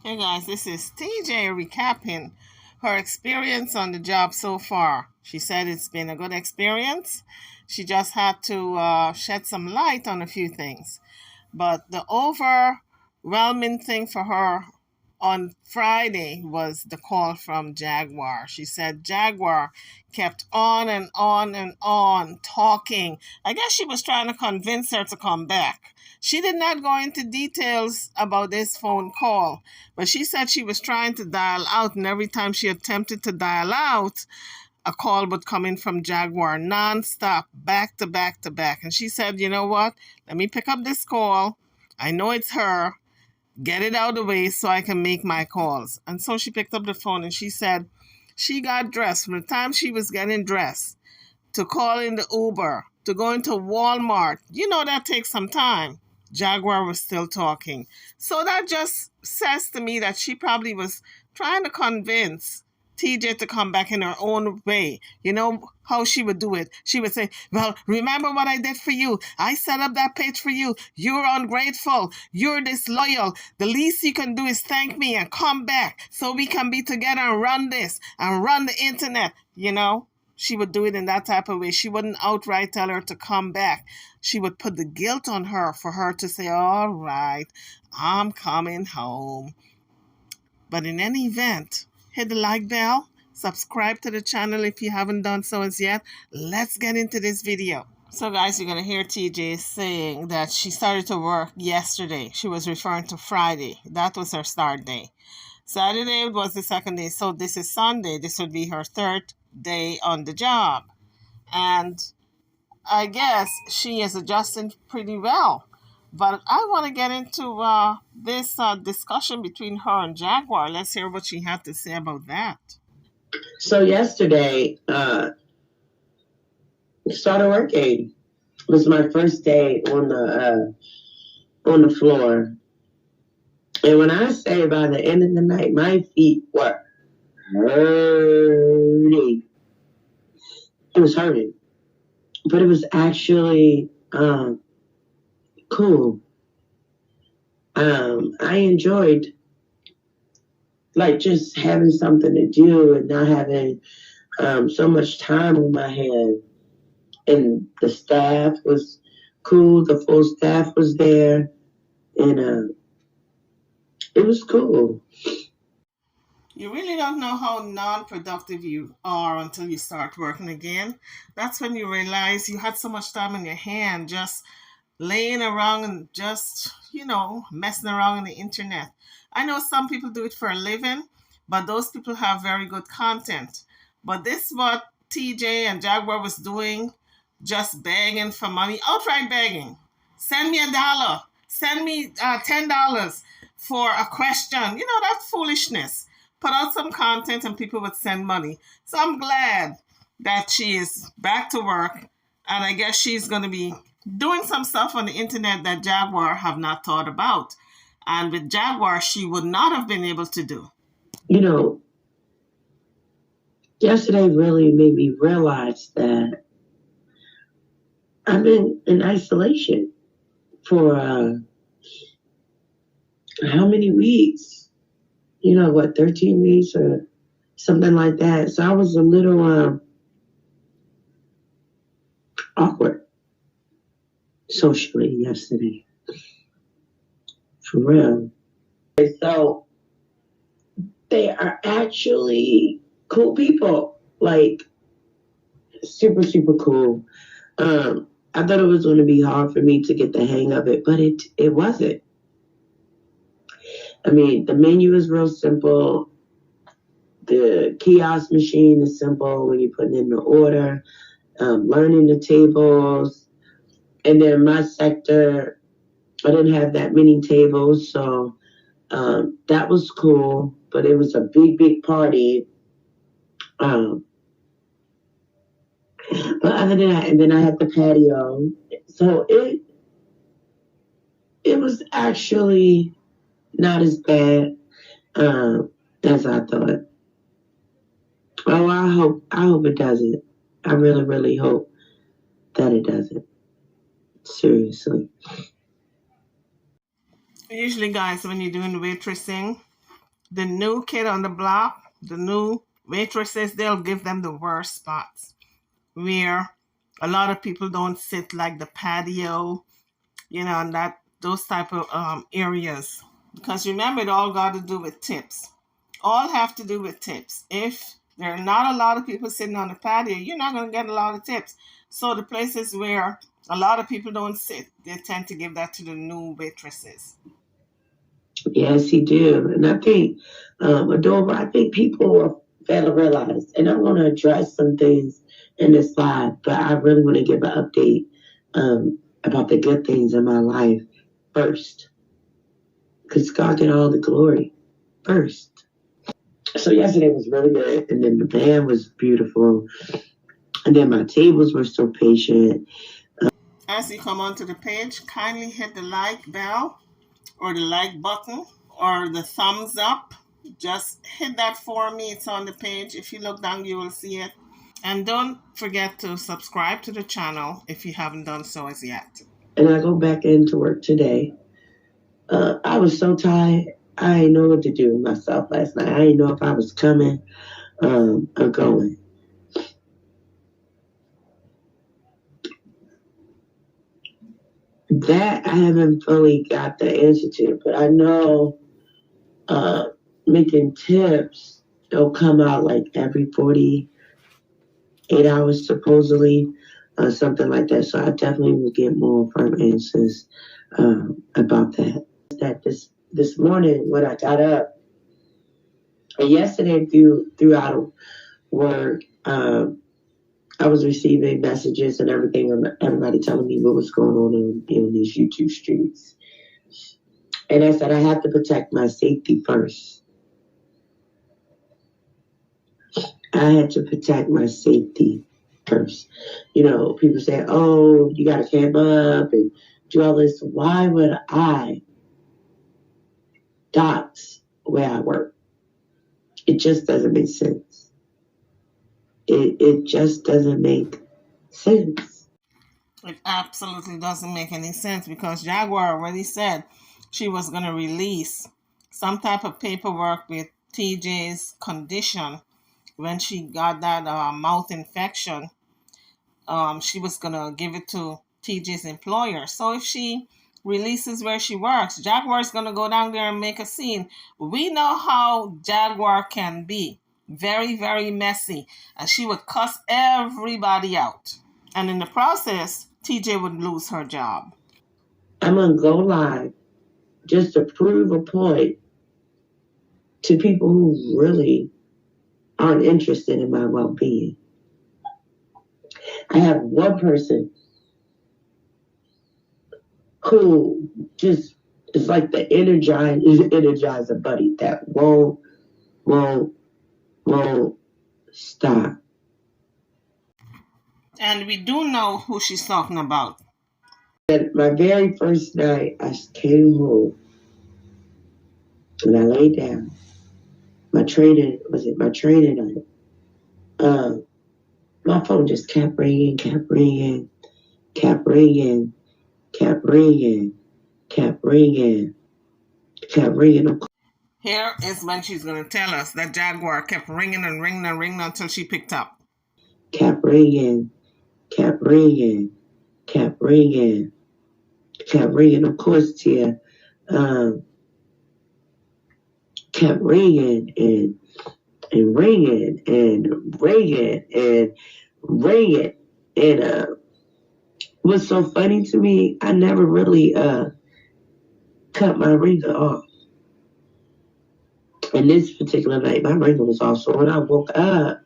Hey guys, this is TJ recapping her experience on the job so far. She said it's been a good experience. She just had to shed some light on a few things. But the overwhelming thing for her on Friday was the call from Jaguar. She said Jaguar kept on and on and on talking. I guess she was trying to convince her to come back. She did not go into details about this phone call, but she said she was trying to dial out, and every time she attempted to dial out, a call would come in from Jaguar nonstop, back to back to back. And she said, you know what? Let me pick up this call. I know it's her. Get it out of the way so I can make my calls. And so she picked up the phone and she said she got dressed. From the time she was getting dressed to call in the Uber to go into Walmart, that takes some time. Jaguar was still talking. So that just says to me that she probably was trying to convince TJ to come back in her own way. You know how she would do it? She would say, well, remember what I did for you. I set up that page for you. You're ungrateful. You're disloyal. The least you can do is thank me and come back so we can be together and run this and run the internet. She would do it in that type of way. She wouldn't outright tell her to come back. She would put the guilt on her for her to say, all right, I'm coming home. But in any event, hit the like bell, subscribe to the channel if you haven't done so as yet. Let's get into this video. So guys, you're going to hear TJ saying that she started to work yesterday. She was referring to Friday. That was her start day. Saturday was the second day. So this is Sunday. This would be her third day on the job. And I guess she is adjusting pretty well. But I want to get into this discussion between her and Jaguar. Let's hear what she had to say about that. So yesterday, started working. It was my first day on the floor, and when I say by the end of the night, my feet were hurting. It was hurting, but it was actually cool. I enjoyed just having something to do and not having so much time on my hands. And the staff was cool. The full staff was there, and it was cool. You really don't know how non-productive you are until you start working again. That's when you realize you had so much time on your hand just laying around and just, messing around on the internet. I know some people do it for a living, but those people have very good content. But this is what TJ and Jaguar was doing, just begging for money, outright begging. Send me $1. Send me $10 for a question. That's foolishness. Put out some content and people would send money. So I'm glad that she is back to work, and I guess she's going to be doing some stuff on the internet that Jaguar have not thought about. And with Jaguar, she would not have been able to do. Yesterday really made me realize that I'm in isolation for how many weeks? 13 weeks or something like that. So I was a little awkward socially yesterday. For real. So they are actually cool people. Super, super cool. I thought it was going to be hard for me to get the hang of it, but it wasn't. I mean, the menu is real simple. The kiosk machine is simple when you're putting in the order, learning the tables. And then my sector, I didn't have that many tables, so that was cool. But it was a big, big party. But other than that, and then I had the patio. So it was actually not as bad as I thought. Oh, I hope it doesn't. I really, really hope that it doesn't. Seriously. Usually, guys, when you're doing waitressing, The new kid on the block, the new waitresses, they'll give them the worst spots where a lot of people don't sit, like the patio, and that those type of areas. Because remember, it all got to do with tips. All have to do with tips. If there are not a lot of people sitting on the patio, you're not going to get a lot of tips. So the places where a lot of people don't sit, they tend to give that to the new waitresses. Yes, he do. And I think, Adora, I think people fail to realize, and I want to address some things in this live, but I really want to give an update about the good things in my life first. Because God get all the glory first. So yesterday was really good. And then the band was beautiful. And then my tables were so patient. As you come onto the page, kindly hit the like bell or the like button or the thumbs up. Just hit that for me. It's on the page. If you look down, you will see it. And don't forget to subscribe to the channel if you haven't done so as yet. And I go back into work today. I was so tired. I didn't know what to do with myself last night. I didn't know if I was coming or going. That I haven't fully got the answer to, but I know making tips, they'll come out like every 48 hours, supposedly, something like that. So I definitely will get more firm answers about that. That this morning when I got up, and yesterday throughout work, I was receiving messages and everything, and everybody telling me what was going on in these YouTube streets. And I said, I have to protect my safety first. I had to protect my safety first. People say, oh, you got to camp up and do all this. Why would I dox where I work? It just doesn't make sense. It just doesn't make sense. It absolutely doesn't make any sense because Jaguar already said she was going to release some type of paperwork with TJ's condition when she got that mouth infection. She was going to give it to TJ's employer. So if she releases where she works, Jaguar's going to go down there and make a scene. We know how Jaguar can be. Very, very messy. And she would cuss everybody out. And in the process, TJ would lose her job. I'm going to go live just to prove a point to people who really aren't interested in my well-being. I have one person who just is like the energizer buddy that won't stop. And we do know who she's talking about. And my very first night, I came home and I laid down. My training night. My phone just kept ringing. Here is when she's going to tell us that Jaguar kept ringing and ringing and ringing until she picked up. Kept ringing. Of course, Tia. Kept ringing and ringing and ringing and ringing. And what's so funny to me, I never really cut my ringer off. And this particular night, my ringer was off. So when I woke up,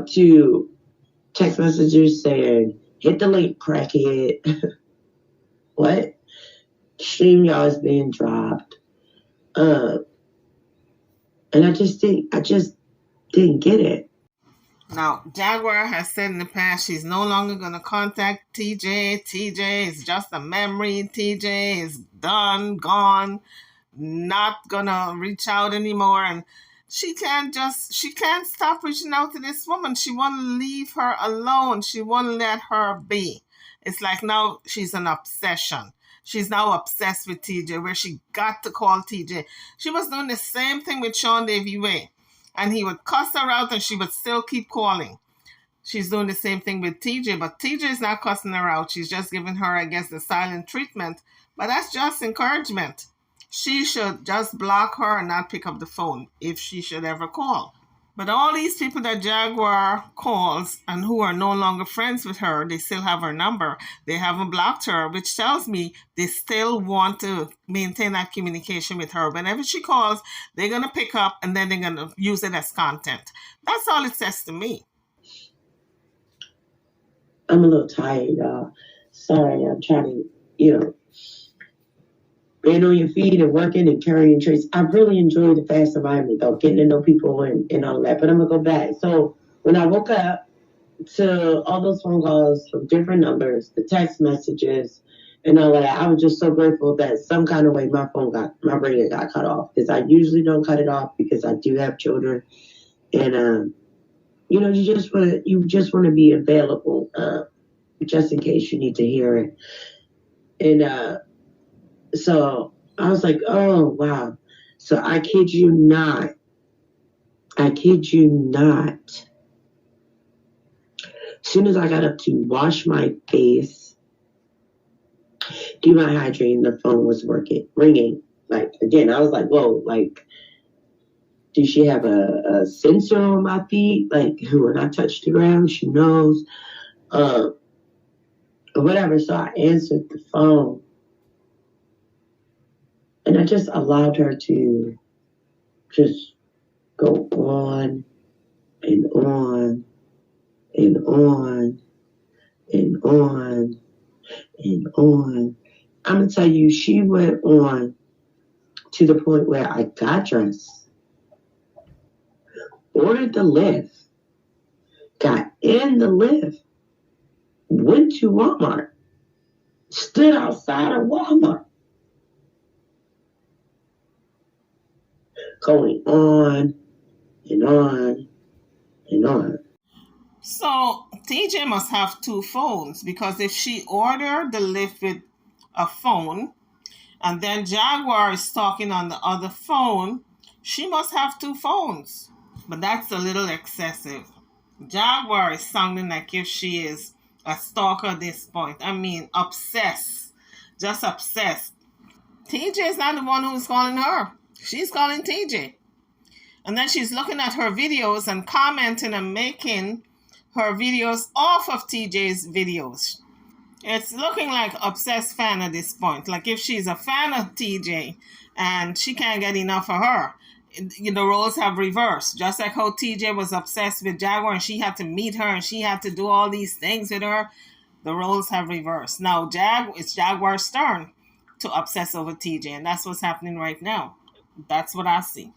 to text messages saying, hit the link, crackhead. What? Stream y'all is being dropped. And I just didn't get it. Now, Jaguar has said in the past she's no longer going to contact TJ. TJ is just a memory. TJ is done, gone, not going to reach out anymore. And she can't stop reaching out to this woman. She won't leave her alone. She won't let her be. It's like now she's an obsession. She's now obsessed with TJ, where she got to call TJ. She was doing the same thing with Sean Davy Way, and he would cuss her out and she would still keep calling. She's doing the same thing with TJ, but TJ is not cussing her out. She's just giving her, I guess, the silent treatment. But that's just encouragement. She should just block her and not pick up the phone if she should ever call. But all these people that Jaguar calls and who are no longer friends with her, they still have her number. They haven't blocked her, which tells me they still want to maintain that communication with her. Whenever she calls, they're going to pick up and then they're going to use it as content. That's all it says to me. I'm a little tired, y'all. Sorry, I'm trying to, being on your feet and working and carrying trays. I really enjoyed the fast environment, though, getting to know people and all that. But I'm going to go back. So when I woke up to all those phone calls from different numbers, the text messages, and all that, I was just so grateful that some kind of way my radio got cut off. Because I usually don't cut it off because I do have children. And, you just want to be available just in case you need to hear it. And so I was like, oh, wow. So I kid you not. As soon as I got up to wash my face, do my hydrating, the phone was ringing. Like, again, I was like, whoa, like, does she have a sensor on my feet? Like, when I touch the ground, she knows. Whatever. So I answered the phone. And I just allowed her to just go on and on and on and on and on. I'm going to tell you, she went on to the point where I got dressed, ordered the lift, got in the lift, went to Walmart, stood outside of Walmart, going on and on and on. So TJ must have two phones, because if she ordered the lift with a phone and then Jaguar is talking on the other phone, she must have two phones. But that's a little excessive. Jaguar is sounding like if she is a stalker at this point. I mean, obsessed. Just obsessed. TJ is not the one who's calling her. She's calling TJ. And then she's looking at her videos and commenting and making her videos off of TJ's videos. It's looking like obsessed fan at this point. Like if she's a fan of TJ and she can't get enough of her, the roles have reversed. Just like how TJ was obsessed with Jaguar and she had to meet her and she had to do all these things with her, the roles have reversed. Now it's Jaguar's turn to obsess over TJ, and that's what's happening right now. That's what I see.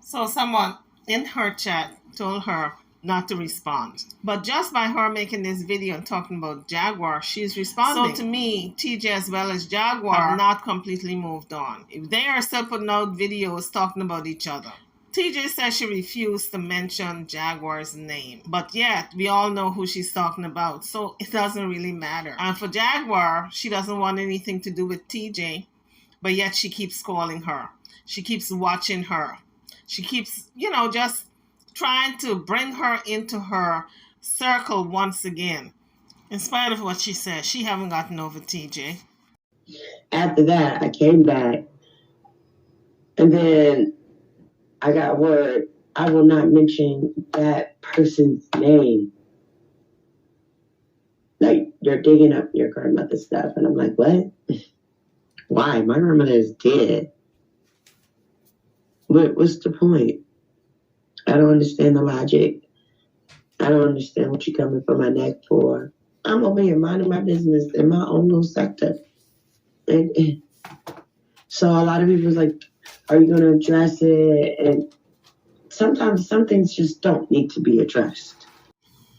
So someone in her chat told her not to respond. But just by her making this video and talking about Jaguar, she's responding. So to me, TJ as well as Jaguar have not completely moved on. If they are still putting out videos talking about each other. TJ says she refused to mention Jaguar's name. But yet, we all know who she's talking about. So it doesn't really matter. And for Jaguar, she doesn't want anything to do with TJ. But yet she keeps calling her. She keeps watching her. She keeps, just trying to bring her into her circle once again. In spite of what she says, she haven't gotten over TJ. After that, I came back. And then I got word, I will not mention that person's name. Like, they're digging up your grandmother's stuff. And I'm like, what? Why? My grandmother is dead. What's the point? I don't understand the logic. I don't understand what you're coming for my neck for. I'm over here minding my business in my own little sector. And so a lot of people was like, are you going to address it? And sometimes some things just don't need to be addressed.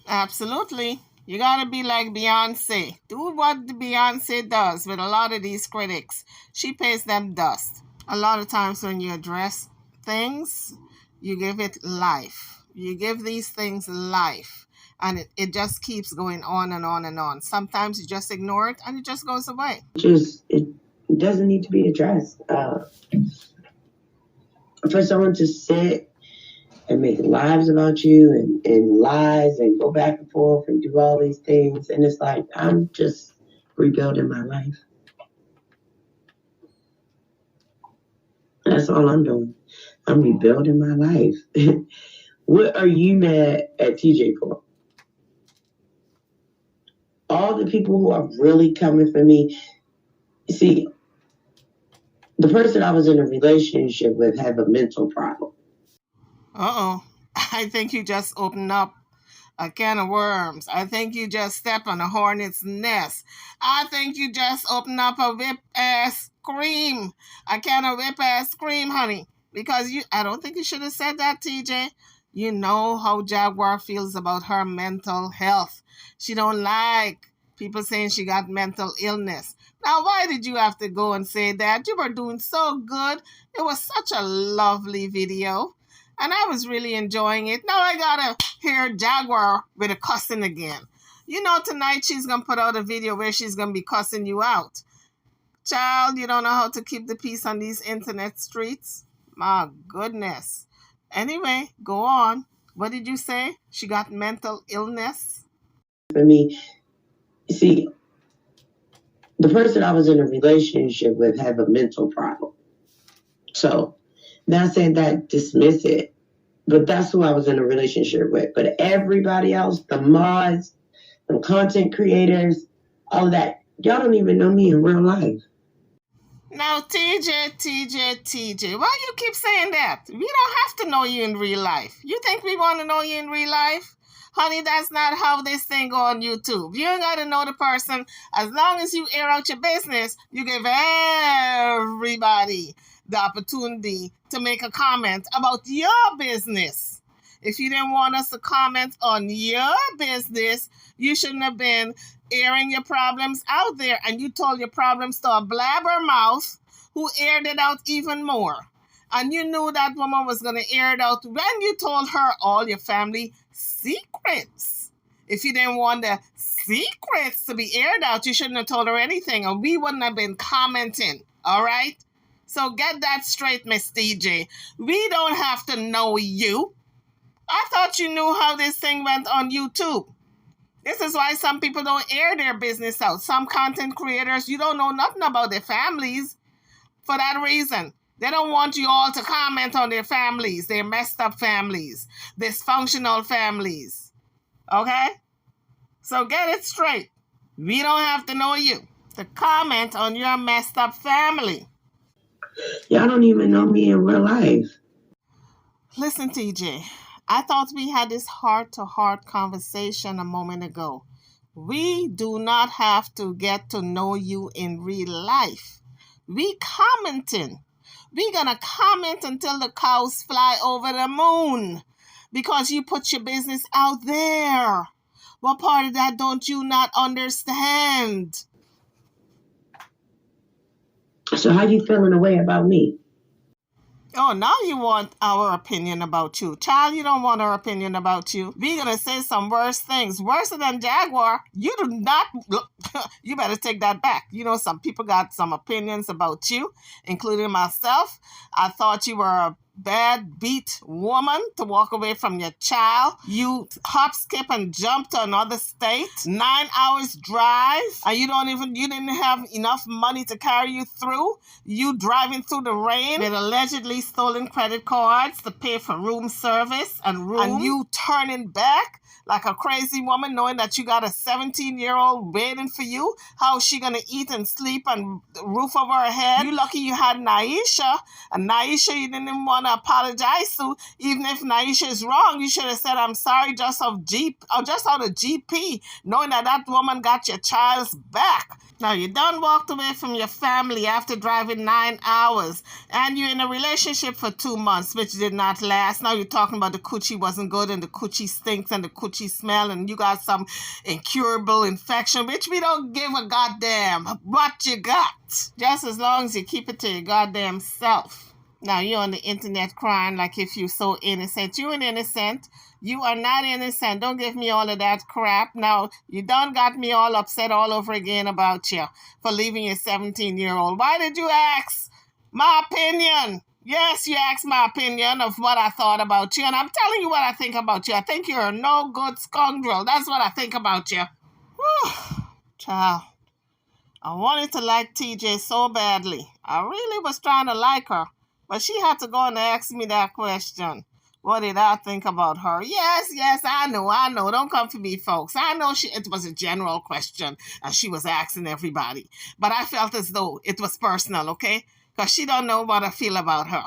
Absolutely. You got to be like Beyonce. Do what Beyonce does with a lot of these critics. She pays them dust. A lot of times when you address things, you give it life. You give these things life. And it just keeps going on and on and on. Sometimes you just ignore it and it just goes away. It doesn't need to be addressed. For someone to sit and make lives about you and lies and go back and forth and do all these things, and it's like, I'm just rebuilding my life. That's all I'm doing. I'm rebuilding my life. What are you mad at TJ for? All the people who are really coming for me, see, the person I was in a relationship with had a mental problem. Uh-oh. I think you just opened up a can of worms. I think you just stepped on a hornet's nest. I think you just opened up a whip-ass scream. A can of whip-ass scream, honey. Because I don't think you should have said that, TJ. You know how Jaguar feels about her mental health. She don't like people saying she got mental illness. Now, why did you have to go and say that? You were doing so good. It was such a lovely video. And I was really enjoying it. Now I gotta hear Jaguar with a cussing again. You know, tonight she's gonna put out a video where she's gonna be cussing you out. Child, you don't know how to keep the peace on these internet streets? My goodness. Anyway, go on. What did you say? She got mental illness? For me, see, the person I was in a relationship with had a mental problem. So, not saying that dismiss it, but that's who I was in a relationship with. But everybody else, the mods, the content creators, all of that, y'all don't even know me in real life. Now, TJ, why you keep saying that? We don't have to know you in real life. You think we want to know you in real life? Honey, that's not how this thing go on YouTube. You ain't got to know the person. As long as you air out your business, you give everybody the opportunity to make a comment about your business. If you didn't want us to comment on your business, you shouldn't have been airing your problems out there. And you told your problems to a blabbermouth who aired it out even more. And you knew that woman was going to air it out when you told her all your family secrets. If you didn't want the secrets to be aired out, you shouldn't have told her anything, and we wouldn't have been commenting. All right? So get that straight, Miss DJ. We don't have to know you. I thought you knew how this thing went on YouTube. This is why some people don't air their business out. Some content creators, you don't know nothing about their families for that reason. They don't want you all to comment on their families, their messed up families, dysfunctional families. Okay? So get it straight. We don't have to know you to comment on your messed up family. Y'all don't even know me in real life. Listen, TJ, I thought we had this heart-to-heart conversation a moment ago. We do not have to get to know you in real life. We commenting. We're going to comment until the cows fly over the moon because you put your business out there. What part of that don't you not understand? So how you feeling away about me? Oh, now you want our opinion about you. Child, you don't want our opinion about you. We're going to say some worse things. Worse than Jaguar. You do not... You better take that back. You know, some people got some opinions about you, including myself. I thought you were a bad beat woman to walk away from your child. You hop, skip, and jump to another state. 9 hours drive. And you didn't have enough money to carry you through. You driving through the rain with allegedly stolen credit cards to pay for room service and you turning back like a crazy woman knowing that you got a 17-year-old waiting for you. How's she gonna eat and sleep and roof over her head? You lucky you had Naisha, and Naisha you didn't even want to apologize to. Even if Naisha is wrong, you should have said I'm sorry just out of GP, knowing that woman got your child's back. Now you done walked away from your family after driving 9 hours, and you're in a relationship for 2 months, which did not last. Now you're talking about the coochie wasn't good and the coochie stinks and the coochie smell and you got some incurable infection, which we don't give a goddamn what you got. Just as long as you keep it to your goddamn self. Now you're on the internet crying like if you're so innocent. You ain't innocent. You are not innocent. Don't give me all of that crap. Now you done got me all upset all over again about you for leaving your 17-year-old. Why did you ask my opinion? Yes, you asked my opinion of what I thought about you, and I'm telling you what I think about you. I think you're a no good scoundrel. That's what I think about you. Whew. Child. I wanted to like TJ so badly. I really was trying to like her, but she had to go and ask me that question. What did I think about her? Yes, I know. Don't come for me, folks. I know it was a general question, and she was asking everybody. But I felt as though it was personal, okay? Because she don't know what I feel about her.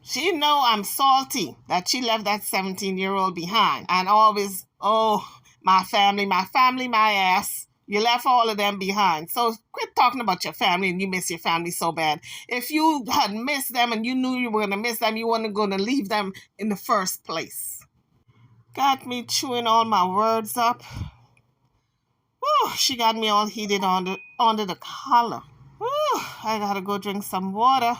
She know I'm salty that she left that 17-year-old behind. And always, oh, my family, my ass. You left all of them behind. So quit talking about your family and you miss your family so bad. If you had missed them and you knew you were going to miss them, you weren't going to leave them in the first place. Got me chewing all my words up. Whew, she got me all heated under the collar. Whew, I got to go drink some water.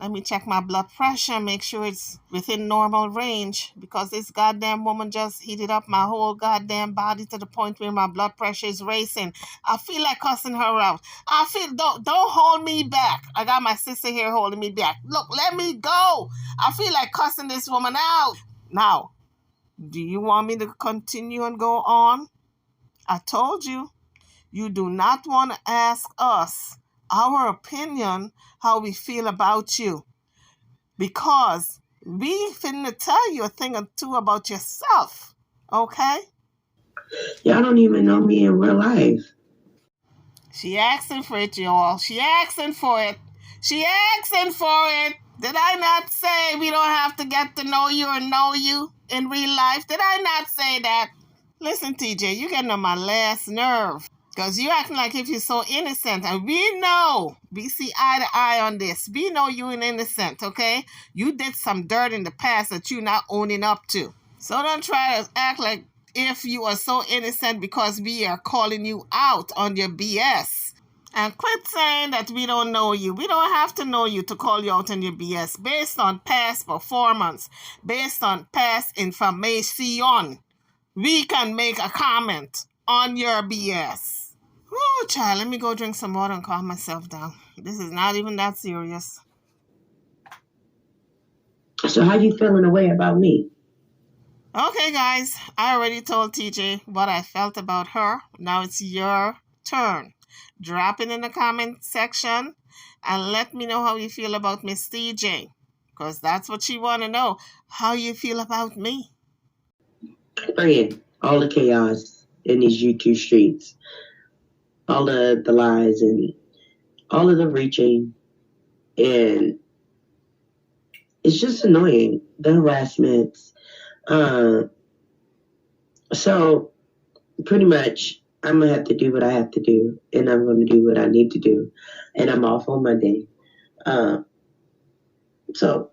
Let me check my blood pressure, make sure it's within normal range, because this goddamn woman just heated up my whole goddamn body to the point where my blood pressure is racing. I feel like cussing her out. Don't hold me back. I got my sister here holding me back. Look, let me go. I feel like cussing this woman out. Now, do you want me to continue and go on? I told you. You do not want to ask us our opinion, how we feel about you. Because we finna tell you a thing or two about yourself. Okay? Y'all don't even know me in real life. She asking for it, y'all. She asking for it. Did I not say we don't have to get to know you or know you in real life? Did I not say that? Listen, TJ, you getting on my last nerve. Because you acting like if you're so innocent. And we know, we see eye to eye on this. We know you ain't innocent, okay? You did some dirt in the past that you're not owning up to. So don't try to act like if you are so innocent because we are calling you out on your BS. And quit saying that we don't know you. We don't have to know you to call you out on your BS. Based on past performance, based on past information, we can make a comment on your BS. Oh, child, let me go drink some water and calm myself down. This is not even that serious. So how you feeling away about me? Okay, guys, I already told TJ what I felt about her. Now it's your turn. Drop it in the comment section and let me know how you feel about Miss TJ. Because that's what she want to know. How you feel about me. Friend, all the chaos in these YouTube streets. All the lies and all of the reaching, and it's just annoying, the harassments. So pretty much I'm gonna have to do what I have to do, and I'm gonna do what I need to do, and I'm off on Monday. So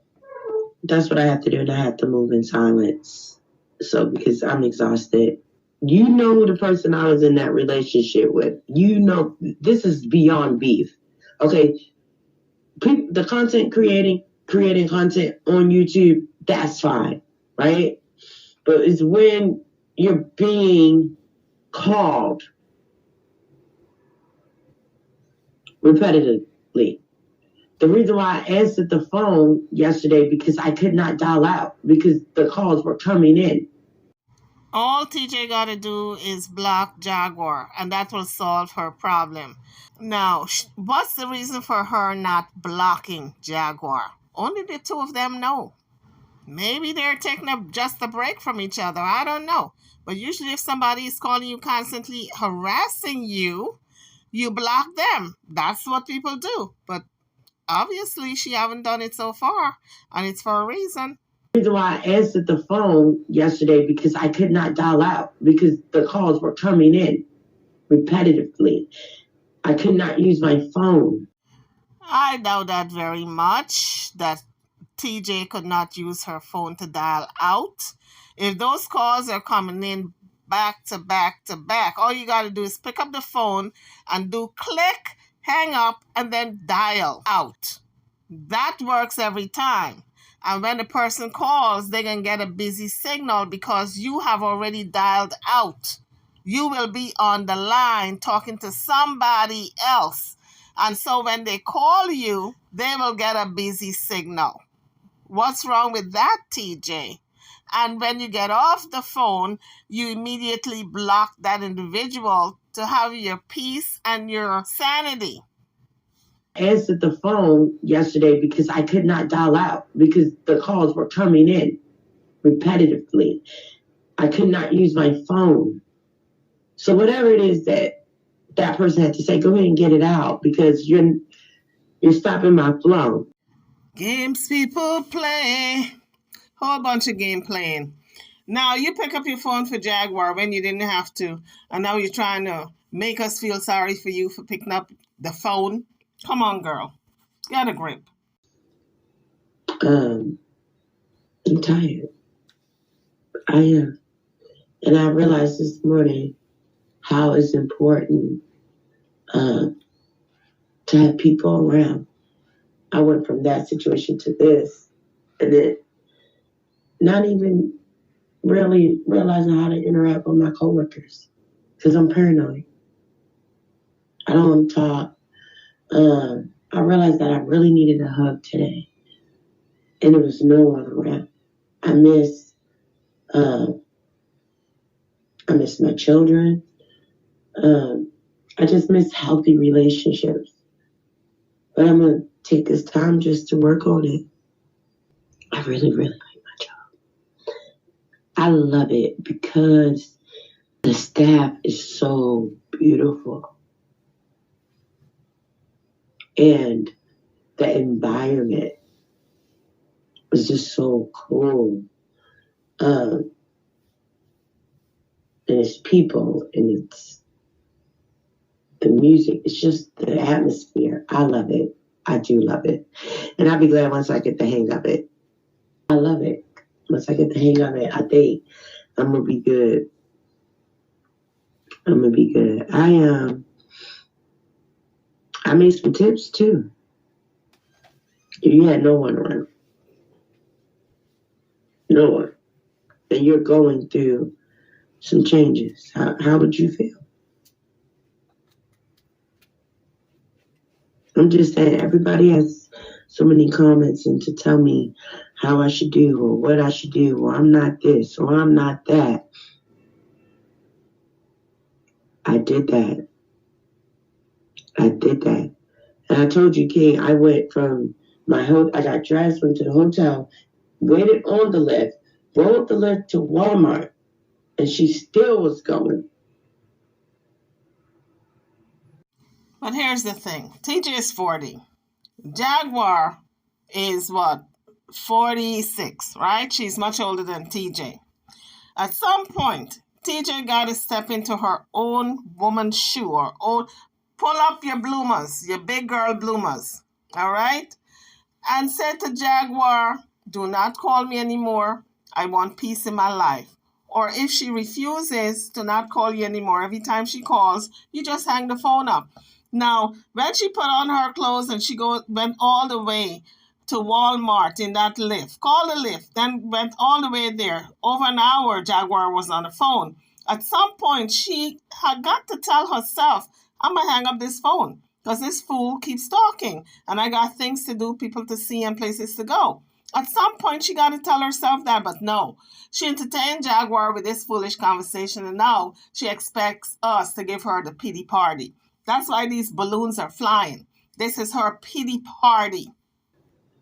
that's what I have to do, and I have to move in silence. So because I'm exhausted. You know the person I was in that relationship with. You know this is beyond beef. Okay, the content creating content on YouTube, that's fine, right? But it's when you're being called repetitively. The reason why I answered the phone yesterday because I could not dial out because the calls were coming in. All TJ got to do is block Jaguar, and that will solve her problem. Now, what's the reason for her not blocking Jaguar? Only the two of them know. Maybe they're taking just a break from each other. I don't know. But usually if somebody is calling you constantly harassing you, you block them. That's what people do. But obviously she haven't done it so far, and it's for a reason. The reason why I answered the phone yesterday because I could not dial out because the calls were coming in repetitively. I could not use my phone. I doubt that very much, that TJ could not use her phone to dial out. If those calls are coming in back to back to back, all you got to do is pick up the phone and do click, hang up, and then dial out. That works every time. And when the person calls, they can get a busy signal because you have already dialed out. You will be on the line talking to somebody else. And so when they call you, they will get a busy signal. What's wrong with that, TJ? And when you get off the phone, you immediately block that individual to have your peace and your sanity. I answered the phone yesterday because I could not dial out because the calls were coming in repetitively. I could not use my phone. So whatever it is that person had to say, go ahead and get it out because you're stopping my flow. Games people play. Whole bunch of game playing. Now you pick up your phone for Jaguar when you didn't have to, and now you're trying to make us feel sorry for you for picking up the phone. Come on, girl. Get a grip. I'm tired. I am. And I realized this morning how it's important to have people around. I went from that situation to this, and then not even really realizing how to interact with my coworkers because I'm paranoid. I don't want to talk. I realized that I really needed a hug today, and there was no one around. I miss my children. I just miss healthy relationships. But I'm gonna take this time just to work on it. I really, really like my job. I love it because the staff is so beautiful. And the environment was just so cool. And it's people and it's the music. It's just the atmosphere. I love it. I do love it. And I'll be glad once I get the hang of it. I love it. Once I get the hang of it, I think I'm gonna be good. I'm gonna be good. I made some tips too. If you had no one around, no one, and you're going through some changes, how would you feel? I'm just saying, everybody has so many comments and to tell me how I should do or what I should do, or I'm not this or I'm not that. I did that. And I told you, King, I went from I got dressed, went to the hotel, waited on the lift, rode the lift to Walmart, and she still was going. But here's the thing. TJ is 40. Jaguar is what? 46, right? She's much older than TJ. At some point, TJ got to step into her own woman's shoe or own, pull up your bloomers, your big girl bloomers, all right? And say to Jaguar, do not call me anymore. I want peace in my life. Or if she refuses to not call you anymore, every time she calls, you just hang the phone up. Now, when she put on her clothes and went all the way to Walmart in that lift, called the lift, then went all the way there. Over an hour, Jaguar was on the phone. At some point, she had got to tell herself, I'm going to hang up this phone because this fool keeps talking and I got things to do, people to see, and places to go. At some point, she got to tell herself that, but no. She entertained Jaguar with this foolish conversation, and now she expects us to give her the pity party. That's why these balloons are flying. This is her pity party.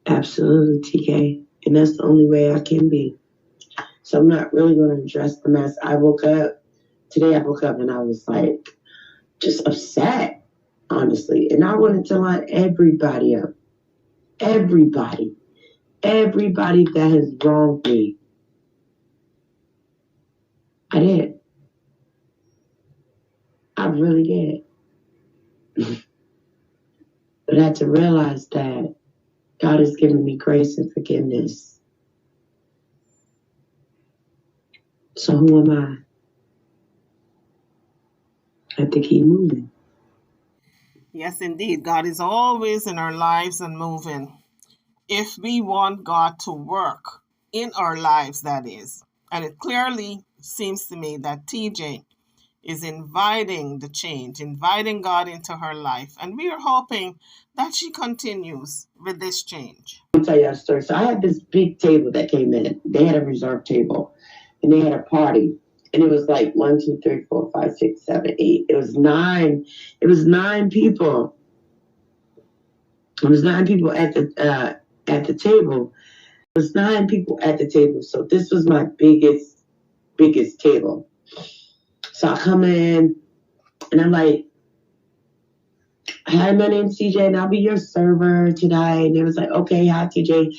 Absolutely, TK. And that's the only way I can be. So I'm not really going to address the mess. Today I woke up and I was like, just upset, honestly. And I wanted to line everybody up. Everybody that has wronged me. I did. I really did. But I had to realize that God has given me grace and forgiveness. So who am I? I have to keep moving. Yes, indeed. God is always in our lives and moving. if we want God to work in our lives, that is. And it clearly seems to me that TJ is inviting the change, inviting God into her life. And we are hoping that she continues with this change. Let me tell you a story. So I had this big table that came in. They had a reserved table and they had a party. And it was like 1, 2, 3, 4, 5, 6, 7, 8. It was nine. It was 9 people. It was 9 people at the table. It was 9 people at the table. So this was my biggest table. So I come in and I'm like, hi, my name's TJ and I'll be your server tonight. And it was like, okay, hi TJ.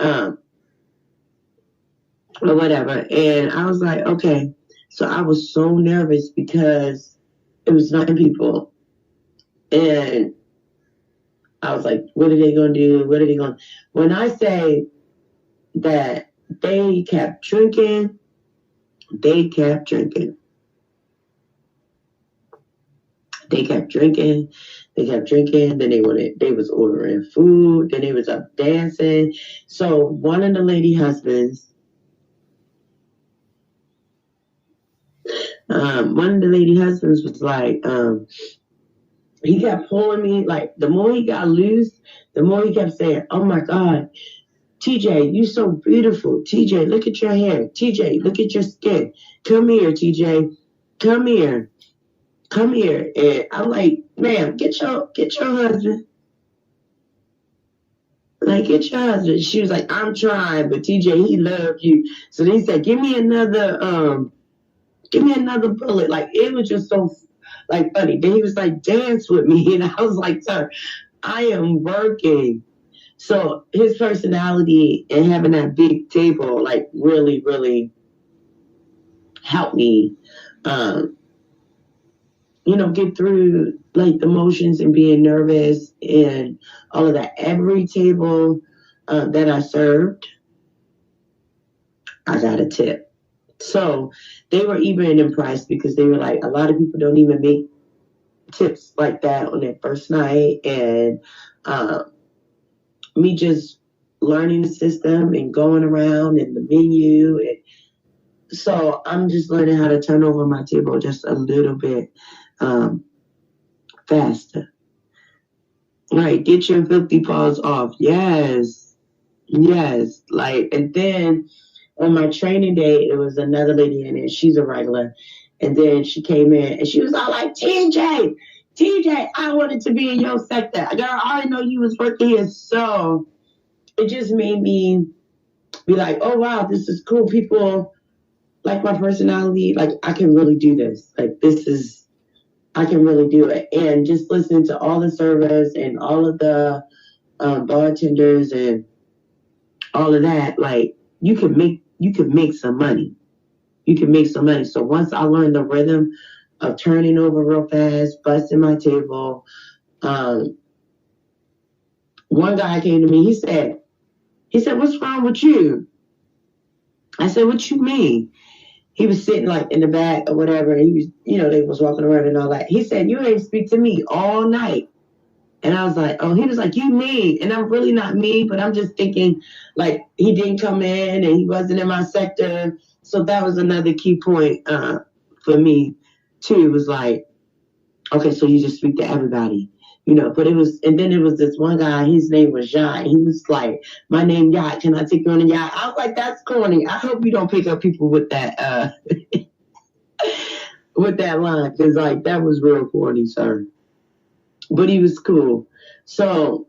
Or whatever. And I was like, okay. So I was so nervous because it was 9 people. And I was like, what are they going to do? What are they going to... When I say that they kept drinking, they kept drinking. They kept drinking. They kept drinking. Then they was ordering food. Then they was up dancing. So one of the lady husbands, was like, he kept pulling me. Like, the more he got loose, the more he kept saying, oh my God, TJ, you so beautiful. TJ, look at your hair. TJ, look at your skin. Come here, TJ. Come here. Come here. And I'm like, ma'am, get your husband. Like, get your husband. She was like, I'm trying, but TJ, he loved you. So they said, give me another bullet. Like, it was just so like funny. Then he was like, dance with me. And I was like, sir, I am working. So his personality and having that big table, like, really, really helped me, get through, like, the motions and being nervous and all of that. Every table that I served, I got a tip. So they were even impressed because they were like, a lot of people don't even make tips like that on their first night. And me just learning the system and going around and the menu. And so I'm just learning how to turn over my table just a little bit faster. Right, get your filthy paws off. Yes. Yes. Like, and then on my training day, it was another lady in it. She's a regular. And then she came in and she was all like, TJ, I wanted to be in your sector. Girl, I already know you was working here. So it just made me be like, oh, wow, this is cool. People like my personality. Like, I can really do this. Like, I can really do it. And just listening to all the servers and all of the bartenders and all of that, like, you can make some money. You can make some money. So once I learned the rhythm of turning over real fast, busting my table, one guy came to me. He said, what's wrong with you? I said, what you mean? He was sitting like in the back or whatever. And he was, they was walking around and all that. He said, you ain't speak to me all night. And I was like, oh, he was like, you mean? And I'm really not mean, but I'm just thinking, like, he didn't come in and he wasn't in my sector. So that was another key point for me, too. It was like, okay, so you just speak to everybody, but and then it was this one guy, his name was Yacht. He was like, my name Yacht, can I take you on a yacht? I was like, that's corny. I hope you don't pick up people with that, with that line, because, like, that was real corny, sir. But he was cool. So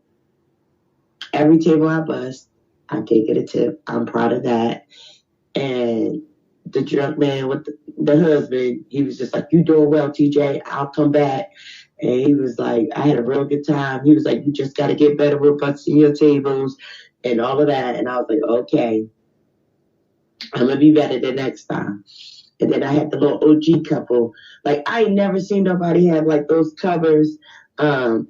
every table I bust, I did get a tip. I'm proud of that. And the drunk man with the husband, he was just like, you doing well, TJ. I'll come back. And he was like, I had a real good time. He was like, you just got to get better with busting your tables and all of that. And I was like, okay, I'm going to be better the next time. And then I had the little OG couple. Like, I ain't never seen nobody have, like, those covers that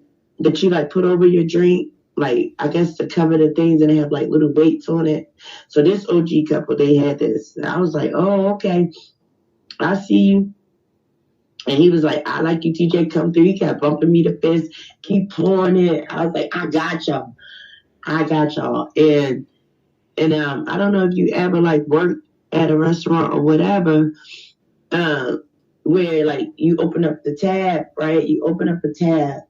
you, like, put over your drink. Like, I guess to cover the things, and they have, like, little weights on it. So this OG couple, they had this. And I was like, oh, okay. I see you. And he was like, I like you, TJ, come through. He kept bumping me the fist, keep pouring it. I was like, I got y'all. I got y'all. And I don't know if you ever like worked at a restaurant or whatever, where like you open up the tab, right? You open up the tab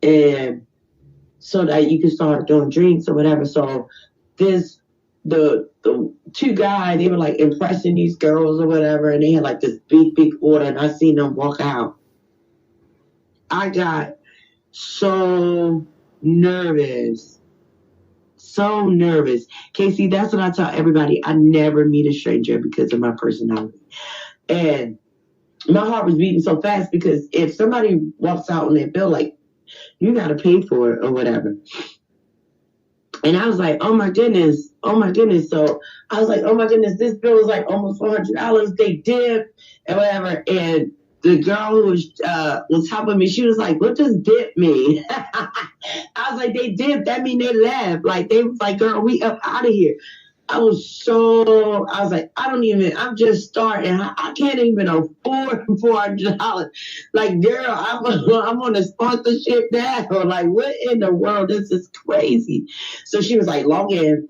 and so that you can start doing drinks or whatever. So this the two guys, they were like impressing these girls or whatever, and they had like this big order, and I seen them walk out. I got so nervous. So nervous. Casey, that's what I tell everybody. I never meet a stranger because of my personality. And my heart was beating so fast because if somebody walks out on their bill, like, you got to pay for it or whatever. And I was like, oh my goodness. So I was like, oh my goodness, this bill is like almost $400. They dip and whatever. And the girl who was helping me, she was like, what does dip mean? I was like, they dip. That mean they left. Like, they was like, girl, we up out of here. I was like, I'm just starting. I can't even afford $400. Like, girl, I'm on a sponsorship now. Like, what in the world? This is crazy. So she was like, log in,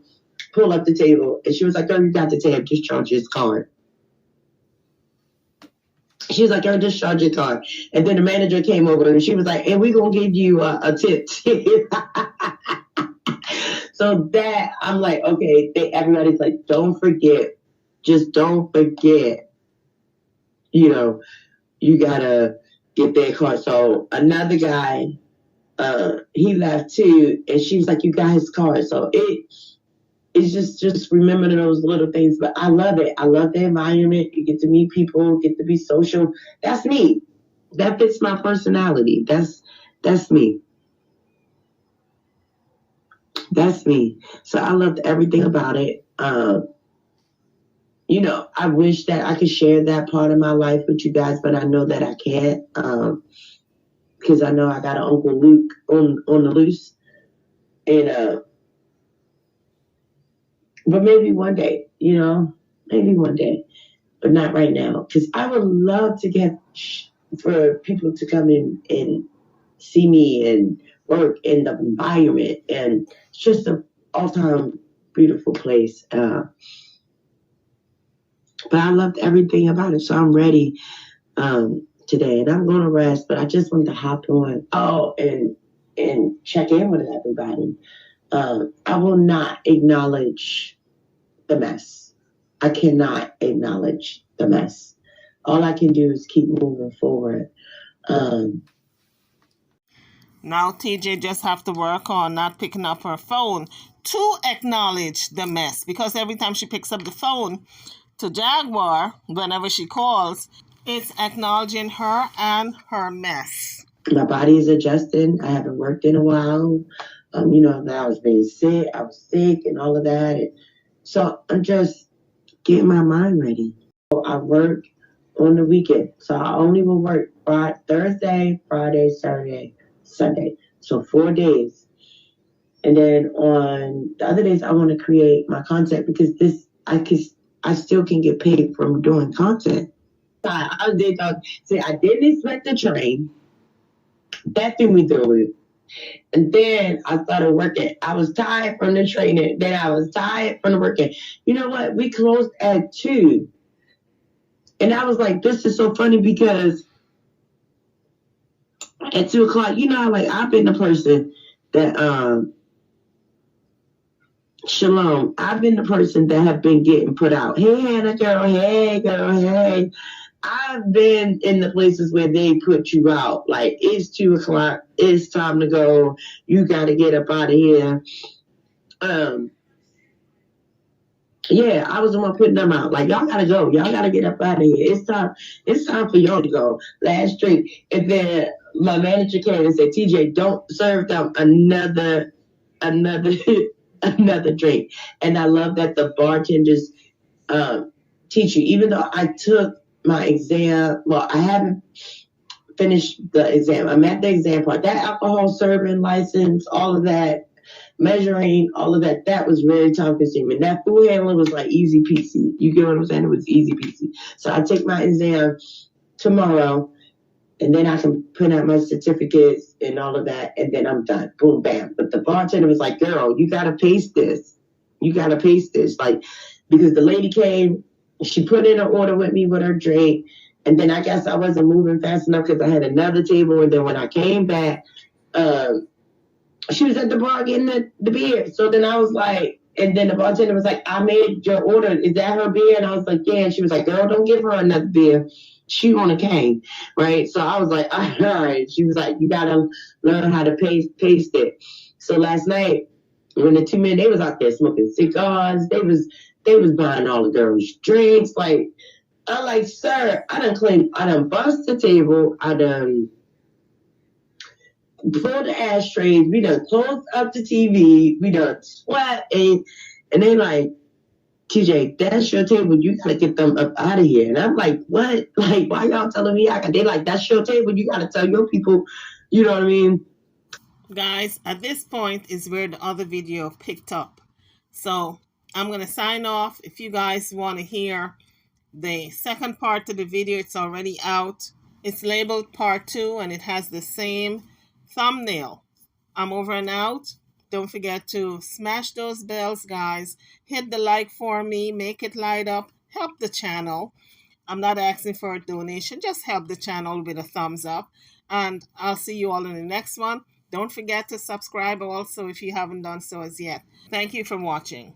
pull up the table. And she was like, girl, you got the tab, just charge this card. She was like, girl, just charge your card. And then the manager came over and she was like, and we're going to give you a tip. So that, I'm like, okay, everybody's like, don't forget, just don't forget, you know, you gotta get that card. So another guy, he left too, and she was like, you got his card. So it's just remembering those little things. But I love it. I love the environment. You get to meet people, get to be social. That's me. That fits my personality. That's me. That's me. So I loved everything about it. You know, I wish that I could share that part of my life with you guys, but I know that I can't, because I know I got an Uncle Luke on the loose. And but maybe one day, you know, maybe one day, but not right now, because I would love to get for people to come in and see me and work in the environment, and it's just an all-time beautiful place. But I loved everything about it, so I'm ready today, and I'm going to rest. But I just wanted to hop on, and check in with everybody. I will not acknowledge the mess. I cannot acknowledge the mess. All I can do is keep moving forward. Now TJ just have to work on not picking up her phone to acknowledge the mess, because every time she picks up the phone to Jaguar, whenever she calls, it's acknowledging her and her mess. My body is adjusting. I haven't worked in a while. You know, that I was being sick. I was sick and all of that. And so I'm just getting my mind ready. So I work on the weekend. So I only will work Thursday, Friday, Saturday, Sunday. So 4 days. And then on the other days, I want to create my content, because I still can get paid from doing content. I didn't expect the train. That threw me through it. And then I started working. I was tired from the training. Then I was tired from the working. You know what? We closed at 2. And I was like, this is so funny, because at 2 o'clock, you know, like, I've been the person that, Shalom, I've been the person that have been getting put out. Hey, Hannah girl, hey, girl, hey. I've been in the places where they put you out. Like, it's 2 o'clock. It's time to go. You got to get up out of here. Yeah, I was the one putting them out. Like, y'all got to go. Y'all got to get up out of here. It's time for y'all to go. Last drink. And then my manager came and said, TJ, don't serve them another another drink. And I love that the bartenders teach you. Even though I took my exam, well, I haven't finished the exam. I'm at the exam part. That alcohol serving license, all of that, measuring, all of that, that was very time consuming. That food handling was like easy peasy. You get what I'm saying? It was easy peasy. So I take my exam tomorrow, and then I can print out my certificates and all of that, and then I'm done. Boom, bam. But the bartender was like, girl, you gotta paste this. You gotta paste this. Like, because the lady came, she put in an order with me with her drink, and then I guess I wasn't moving fast enough because I had another table, and then when I came back, she was at the bar getting the beer. So then I was like, and then the bartender was like, I made your order. Is that her beer? And I was like, yeah. And she was like, girl, don't give her another beer. She on a cane, right? So I was like, all right. She was like, you gotta learn how to paste it. So last night, when the two men, they was out there smoking cigars, they was buying all the girls drinks. Like, I'm like, sir, I done bust the table, I done pull the ashtrays, we done closed up the TV, we done sweat, and they like, TJ, that's your table, you gotta get them up out of here. And I'm like, what? Like, why y'all telling me they like, that's your table, you gotta tell your people, you know what I mean? Guys, at this point is where the other video picked up. So I'm going to sign off. If you guys want to hear the second part of the video, it's already out. It's labeled part 2 and it has the same thumbnail. I'm over and out. Don't forget to smash those bells, guys. Hit the like for me. Make it light up. Help the channel. I'm not asking for a donation. Just help the channel with a thumbs up. And I'll see you all in the next one. Don't forget to subscribe also if you haven't done so as yet. Thank you for watching.